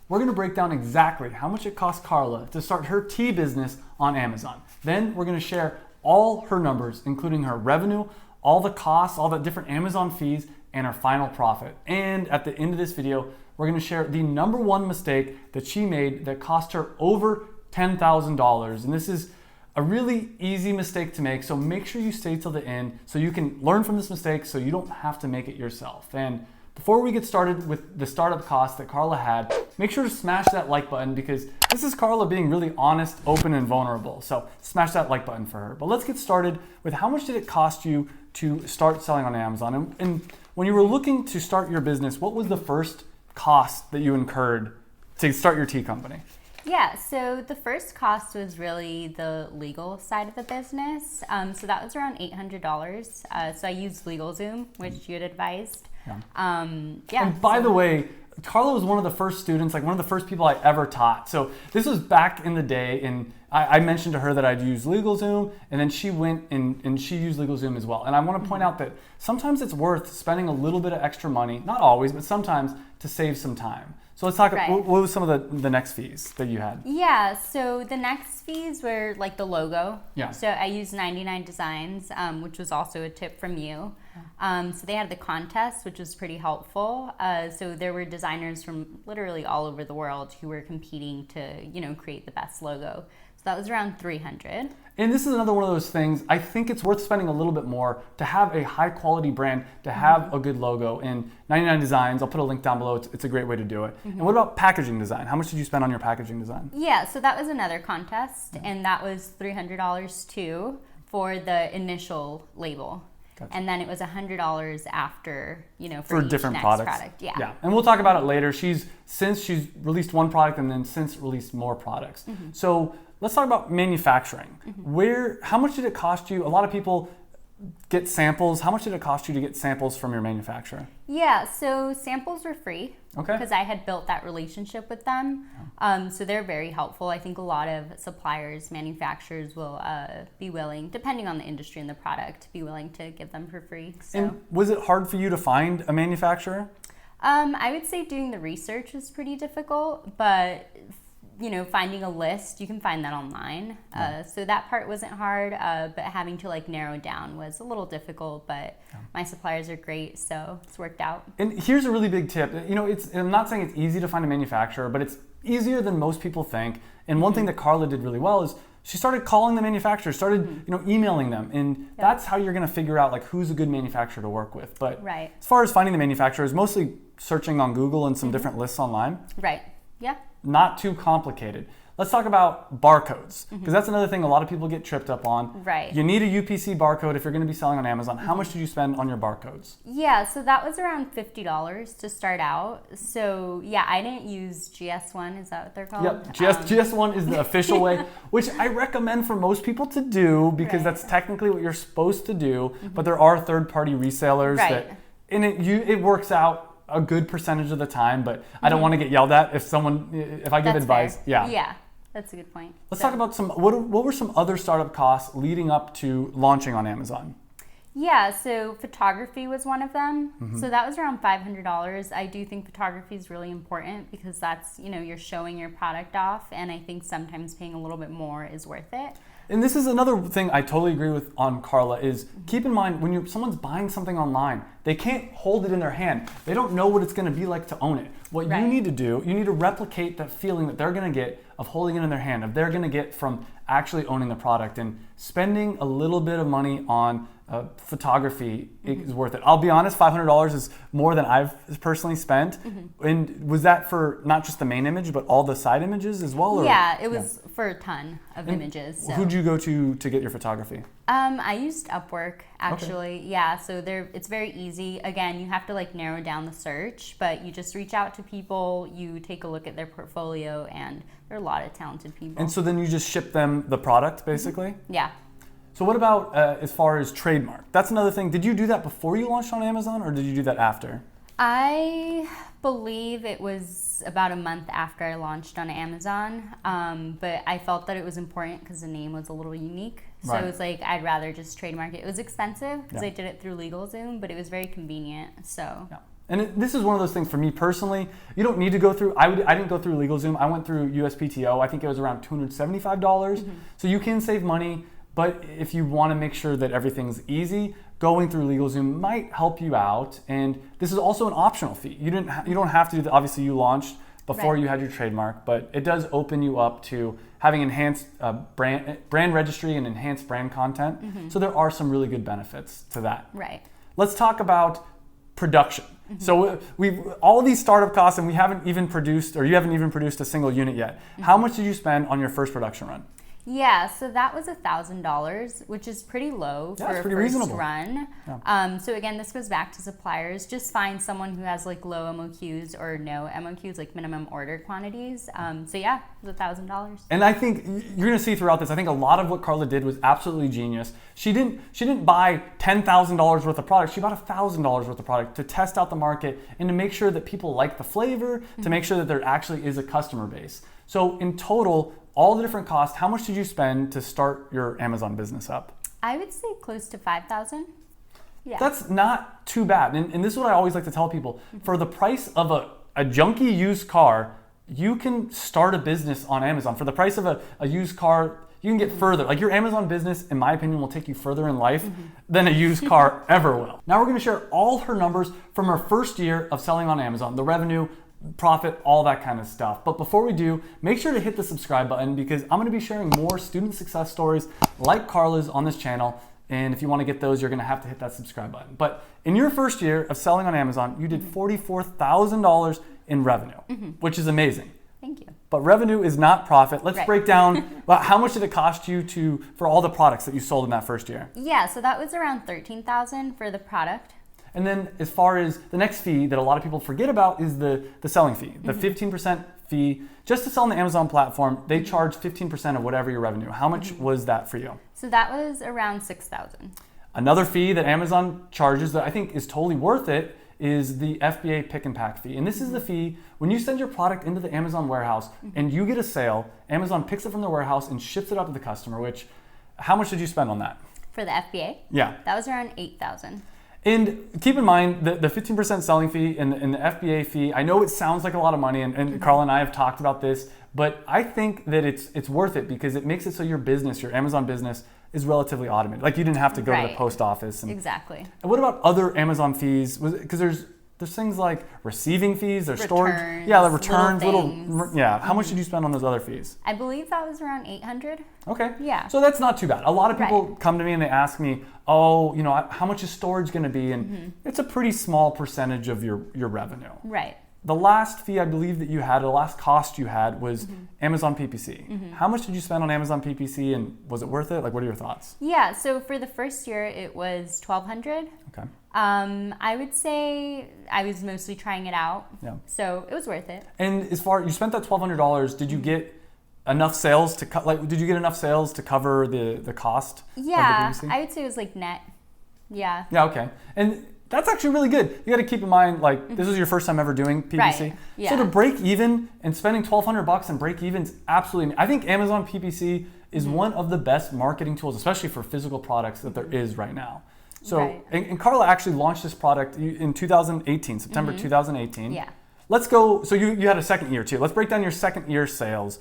we're going to break down exactly how much it cost Carla to start her tea business on Amazon. Then we're going to share all her numbers, including her revenue, all the costs, all the different Amazon fees, and her final profit. And at the end of this video, we're going to share the number one mistake that she made that cost her over $10,000. And this is a really easy mistake to make, so make sure you stay till the end so you can learn from this mistake so you don't have to make it yourself. And before we get started with the startup costs that Carla had, make sure to smash that like button because this is Carla being really honest, open, and vulnerable. So smash that like button for her. But let's get started with how much did it cost you to start selling on Amazon? And when you were looking to start your business, what was the first cost that you incurred to start your tea company? Yeah, so the first cost was really the legal side of the business. So that was around $800. So I used LegalZoom, which you had advised. Yeah. And by the way, Carla was one of the first students, like one of the first people I ever taught. So this was back in the day, and I mentioned to her that I'd use LegalZoom, and then she went and she used LegalZoom as well. And I want to point out that sometimes it's worth spending a little bit of extra money, not always, but sometimes to save some time. So let's talk, Right. What was some of the next fees that you had? Yeah, so the next fees were like the logo. Yeah. So I used 99 Designs, which was also a tip from you. So they had the contest, which was pretty helpful. So there were designers from literally all over the world who were competing to, create the best logo. So that was around 300. And this is another one of those things, I think it's worth spending a little bit more to have a high quality brand, to have a good logo. And 99 Designs, I'll put a link down below, it's a great way to do it. And what about packaging design? How much did you spend on your packaging design? Yeah, so that was another contest, and that was $300 too for the initial label. Gotcha. And then it was $100 after, For each different next products. product. Yeah. Yeah, and we'll talk about it later. She's released one product and then since released more products. So let's talk about manufacturing. How much did it cost you? A lot of people get samples. How much did it cost you to get samples from your manufacturer? Yeah, so samples were free. Okay. Because I had built that relationship with them. So they're very helpful. I think a lot of suppliers, manufacturers will be willing, depending on the industry and the product, be willing to give them for free. So. And was it hard for you to find a manufacturer? I would say doing the research was pretty difficult, but finding a list, you can find that online. So that part wasn't hard, but having to narrow down was a little difficult, but my suppliers are great, so it's worked out. And here's a really big tip. I'm not saying it's easy to find a manufacturer, but it's easier than most people think. And one thing that Carla did really well is she started calling the manufacturer, started emailing them, and that's how you're going to figure out who's a good manufacturer to work with. But Right. as far as finding the manufacturers, mostly searching on Google and some different lists online. Right. Yeah. Not too complicated. Let's talk about barcodes, because that's another thing a lot of people get tripped up on. Right. You need a UPC barcode if you're going to be selling on Amazon. How much did you spend on your barcodes? Yeah, so that was around $50 to start out. So yeah, I didn't use GS1, is that what they're called? Yep, GS1 is the official way, which I recommend for most people to do because Right. that's technically what you're supposed to do, but there are third-party resellers Right. and it works out a good percentage of the time, but I don't want to get yelled at if I give That's advice. fair. Yeah. Yeah, that's a good point. Let's talk about what were some other startup costs leading up to launching on Amazon? Yeah, so photography was one of them. So that was around $500. I do think photography is really important because that's, you're showing your product off, and I think sometimes paying a little bit more is worth it. And this is another thing I totally agree with on Carla is keep in mind when someone's buying something online, they can't hold it in their hand. They don't know what it's going to be like to own it. What Right. you need to do, you need to replicate that feeling that they're going to get of holding it in their hand, of they're going to get from actually owning the product. And spending a little bit of money on photography is worth it. I'll be honest, $500 is more than I've personally spent. And was that for not just the main image, but all the side images as well? Or? Yeah, it was for a ton of images. So. Who'd you go to get your photography? I used Upwork actually. Okay. Yeah, so it's very easy. Again, you have to narrow down the search, but you just reach out to people, you take a look at their portfolio, and there are a lot of talented people. And so then you just ship them the product basically? Yeah. So what about as far as trademark? That's another thing. Did you do that before you launched on Amazon or did you do that after? I believe it was about a month after I launched on Amazon, but I felt that it was important because the name was a little unique. So Right. it was I'd rather just trademark it. It was expensive because Yeah. I did it through LegalZoom, but it was very convenient. So Yeah. And this is one of those things for me personally. You don't need to go through. I didn't go through LegalZoom. I went through USPTO. I think it was around $275. So you can save money, but if you want to make sure that everything's easy, going through LegalZoom might help you out. And this is also an optional fee. You don't have to do that. Obviously, you launched before you had your trademark, but it does open you up to having enhanced brand registry and enhanced brand content. So there are some really good benefits to that. Right. Let's talk about production. So we've all these startup costs, and you haven't even produced a single unit yet. How much did you spend on your first production run? Yeah, so that was $1,000, which is pretty low for a first reasonable run. Yeah. So again, this goes back to suppliers. Just find someone who has like low MOQs or no MOQs, like minimum order quantities. So yeah, it was $1,000. And I think you're going to see throughout this, I think a lot of what Carla did was absolutely genius. She didn't buy $10,000 worth of product. She bought $1,000 worth of product to test out the market and to make sure that people like the flavor, to make sure that there actually is a customer base. So in total, all the different costs, how much did you spend to start your Amazon business up? I would say close to $5,000. Yeah. That's not too bad. And this is what I always like to tell people. For the price of a junky used car, you can start a business on Amazon. For the price of a used car, you can get further. Like your Amazon business, in my opinion, will take you further in life than a used car ever will. Now we're going to share all her numbers from her first year of selling on Amazon, the revenue, profit, all that kind of stuff. But before we do, make sure to hit the subscribe button because I'm going to be sharing more student success stories like Carla's on this channel. And if you want to get those, you're going to have to hit that subscribe button. But in your first year of selling on Amazon, you did $44,000 in revenue, which is amazing. Thank you. But revenue is not profit. Let's break down, well, how much did it cost you for all the products that you sold in that first year? Yeah, so that was around $13,000 for the product. And then as far as the next fee that a lot of people forget about is the selling fee, the 15% fee. Just to sell on the Amazon platform, they charge 15% of whatever your revenue. How much was that for you? So that was around $6,000. Another fee that Amazon charges that I think is totally worth it is the FBA pick and pack fee. And this is the fee when you send your product into the Amazon warehouse and you get a sale, Amazon picks it from the warehouse and ships it out to the customer, which, how much did you spend on that? For the FBA? Yeah. That was around $8,000. And keep in mind the 15% selling fee and the FBA fee, I know it sounds like a lot of money, and Carla and I have talked about this, but I think that it's worth it because it makes it so your business, your Amazon business, is relatively automated. Like you didn't have to go to the post office. Exactly. And what about other Amazon fees? Because there's things like receiving fees, there's storage. Yeah, the returns, How much did you spend on those other fees? I believe that was around $800. Okay. Yeah. So that's not too bad. A lot of people come to me and they ask me, how much is storage going to be? And it's a pretty small percentage of your revenue. Right. The last fee I believe that you had, the last cost you had was Amazon PPC. How much did you spend on Amazon PPC and was it worth it? Like, what are your thoughts? Yeah, so for the first year, it was $1,200. Okay. I would say I was mostly trying it out. Yeah. So it was worth it. And as far you spent that $1,200, did you get enough sales to did you get enough sales to cover the cost? Yeah, of the PPC? I would say it was like net. Yeah. Yeah. Okay. And that's actually really good. You got to keep in mind, this is your first time ever doing PPC. Right. Yeah. So to break even and spending $1,200 and break even is absolutely. I think Amazon PPC is one of the best marketing tools, especially for physical products that there is right now. So, and Carla actually launched this product in 2018, September 2018. Yeah. Let's go. So you had a second year too. Let's break down your second year sales.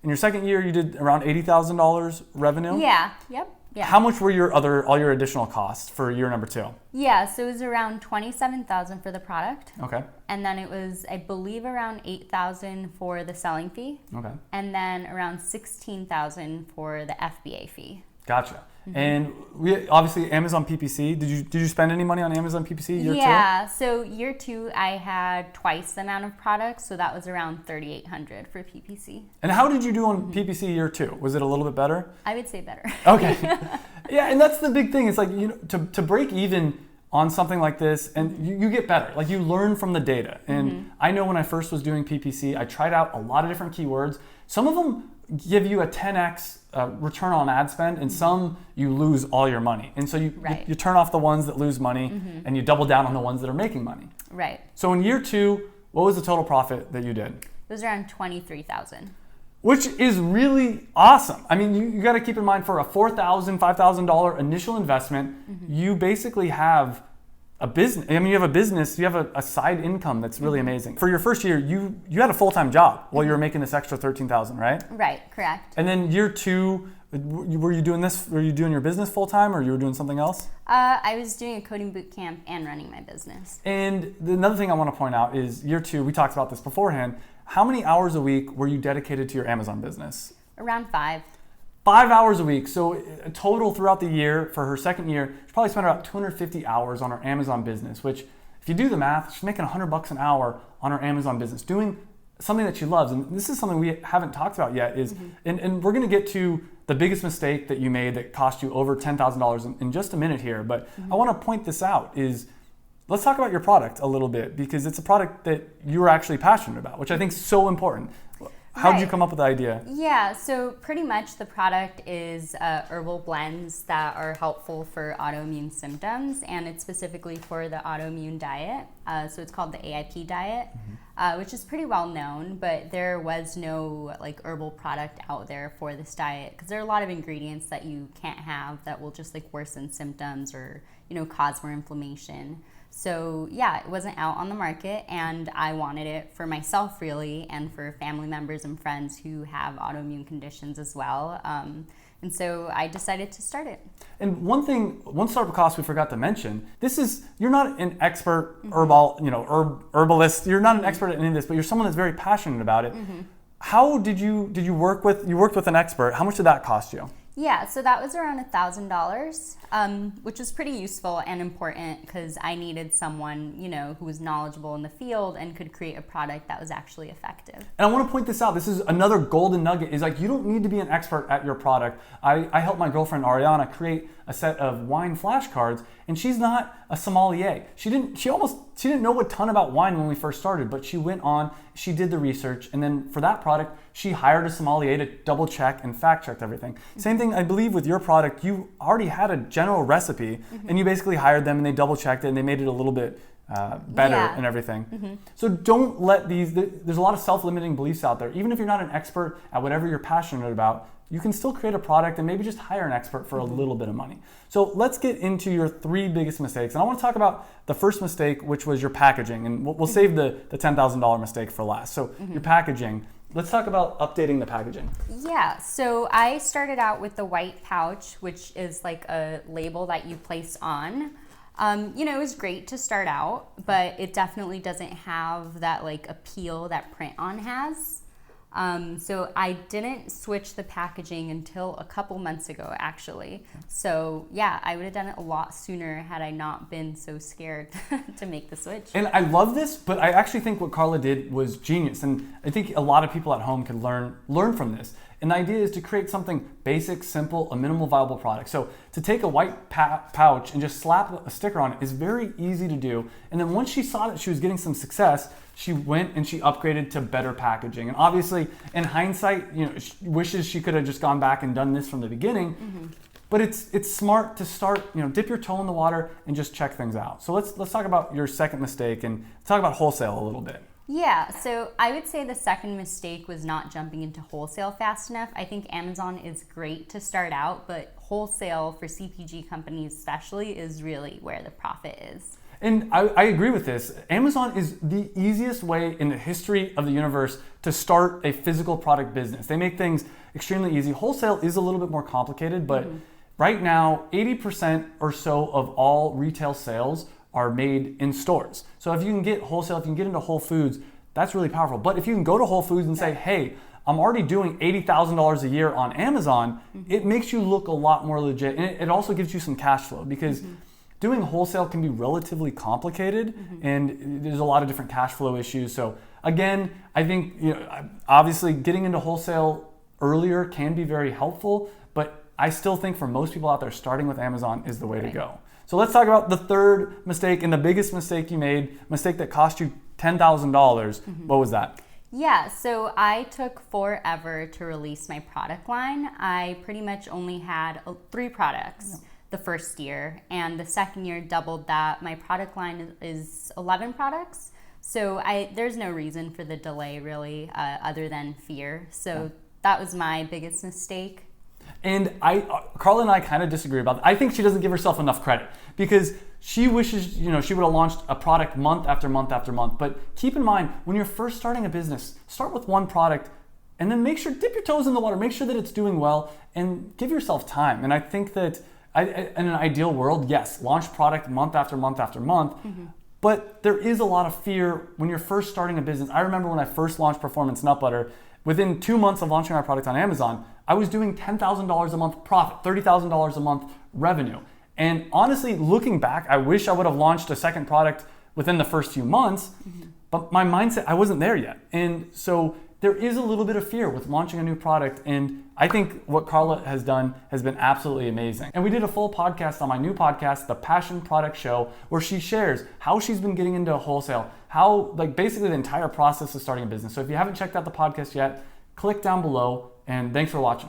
In your second year, you did around $80,000 revenue. Yeah. Yep. Yeah. How much were all your additional costs for year number 2? Yeah, so it was around $27,000 for the product. Okay. And then it was, I believe, around $8,000 for the selling fee. Okay. And then around $16,000 for the FBA fee. Gotcha. And we obviously Amazon PPC. Did you spend any money on Amazon PPC year 2? Yeah. So year 2, I had twice the amount of products, so that was around $3,800 for PPC. And how did you do on PPC year 2? Was it a little bit better? I would say better. Okay. Yeah, and that's the big thing. It's like to break even on something like this, and you get better. Like you learn from the data. And I know when I first was doing PPC, I tried out a lot of different keywords. Some of them give you a 10x return on ad spend, and some you lose all your money. And so you turn off the ones that lose money, and you double down on the ones that are making money. Right. So in year 2, what was the total profit that you did? It was around $23,000. Which is really awesome. I mean, you got to keep in mind for a $4,000, $5,000 initial investment, you basically have a business. I mean, you have a business, you have a side income that's really amazing. For your first year, you had a full-time job while you were making this extra $13,000, right? Right, correct. And then year 2, were you doing your business full-time, or you were doing something else? I was doing a coding boot camp and running my business. And another thing I want to point out is year 2, we talked about this beforehand. How many hours a week were you dedicated to your Amazon business? Around 5. 5 hours a week. So total throughout the year, for her second year, she probably spent about 250 hours on her Amazon business, which if you do the math, she's making $100 an hour on her Amazon business, doing something that she loves. And this is something we haven't talked about yet is, and we're going to get to the biggest mistake that you made that cost you over $10,000 in just a minute here. But I want to point this out is, let's talk about your product a little bit, because it's a product that you were actually passionate about, which I think is so important. How did you come up with the idea? Yeah, so pretty much the product is herbal blends that are helpful for autoimmune symptoms, and it's specifically for the autoimmune diet. So it's called the AIP diet, which is pretty well known, but there was no like herbal product out there for this diet because there are a lot of ingredients that you can't have that will just like worsen symptoms or, you know, cause more inflammation. So yeah, it wasn't out on the market, and I wanted it for myself really, and for family members and friends who have autoimmune conditions as well. And so I decided to start it. And one startup cost we forgot to mention, you're not an expert herbalist, you're not an expert at any of this, but you're someone that's very passionate about it. How did you worked with an expert? How much did that cost you? Yeah, so that was around $1,000, which was pretty useful and important because I needed someone, you know, who was knowledgeable in the field and could create a product that was actually effective. And I want to point this out. This is another golden nugget, is like, you don't need to be an expert at your product. I helped my girlfriend Ariana create a set of wine flashcards, and she's not a sommelier. She didn't know a ton about wine when we first started, but she went on, she did the research, and then for that product, she hired a sommelier to double check and fact check everything. Same thing, I believe, with your product. You already had a general recipe, and you basically hired them and they double checked it and they made it a little bit better and everything. So don't let there's a lot of self-limiting beliefs out there. Even if you're not an expert at whatever you're passionate about, you can still create a product and maybe just hire an expert for a little bit of money. So let's get into your 3 biggest mistakes. And I want to talk about the first mistake, which was your packaging. And we'll save the $10,000 mistake for last. So your packaging. Let's talk about updating the packaging. Yeah, so I started out with the white pouch, which is like a label that you place on. You know, it was great to start out, but it definitely doesn't have that like appeal that print-on has. So I didn't switch the packaging until a couple months ago, actually. So yeah, I would have done it a lot sooner had I not been so scared to make the switch. And I love this, but I actually think what Carla did was genius. And I think a lot of people at home can learn from this. And the idea is to create something basic, simple, a minimal viable product. So to take a white pouch and just slap a sticker on it is very easy to do. And then once she saw that she was getting some success, she went and she upgraded to better packaging. And obviously, in hindsight, you know, she wishes she could have just gone back and done this from the beginning. But it's smart to start, you know, dip your toe in the water and just check things out. So let's talk about your second mistake and talk about wholesale a little bit. Yeah, so I would say the second mistake was not jumping into wholesale fast enough. I think Amazon is great to start out, but wholesale for CPG companies especially is really where the profit is. And I agree with this. Amazon is the easiest way in the history of the universe to start a physical product business. They make things extremely easy. Wholesale is a little bit more complicated, but right now, 80% or so of all retail sales are made in stores. So if you can get wholesale, if you can get into Whole Foods, that's really powerful. But if you can go to Whole Foods and say, hey, I'm already doing $80,000 a year on Amazon, it makes you look a lot more legit. And it also gives you some cash flow, because doing wholesale can be relatively complicated and there's a lot of different cash flow issues. So again, I think, you know, obviously getting into wholesale earlier can be very helpful, but I still think for most people out there, starting with Amazon is the way to go. So let's talk about the third mistake and the biggest mistake you made, mistake that cost you $10,000. What was that? Yeah, so I took forever to release my product line. I pretty much only had 3 products the first year, and the second year doubled that. My product line is 11 products. So there's no reason for the delay really, other than fear. So that was my biggest mistake. And Carla and I kind of disagree about that. I think she doesn't give herself enough credit because she wishes, she would have launched a product month after month after month. But keep in mind, when you're first starting a business, start with one product and then dip your toes in the water, make sure that it's doing well and give yourself time. And I think that in an ideal world, yes, launch product month after month after month. But there is a lot of fear when you're first starting a business. I remember when I first launched Performance Nut Butter, within 2 months of launching our product on Amazon, I was doing $10,000 a month profit, $30,000 a month revenue. And honestly, looking back, I wish I would have launched a second product within the first few months, but my mindset, I wasn't there yet. And so there is a little bit of fear with launching a new product. And I think what Carla has done has been absolutely amazing. And we did a full podcast on my new podcast, The Passion Product Show, where she shares how she's been getting into wholesale, how basically the entire process of starting a business. So if you haven't checked out the podcast yet, click down below and thanks for watching.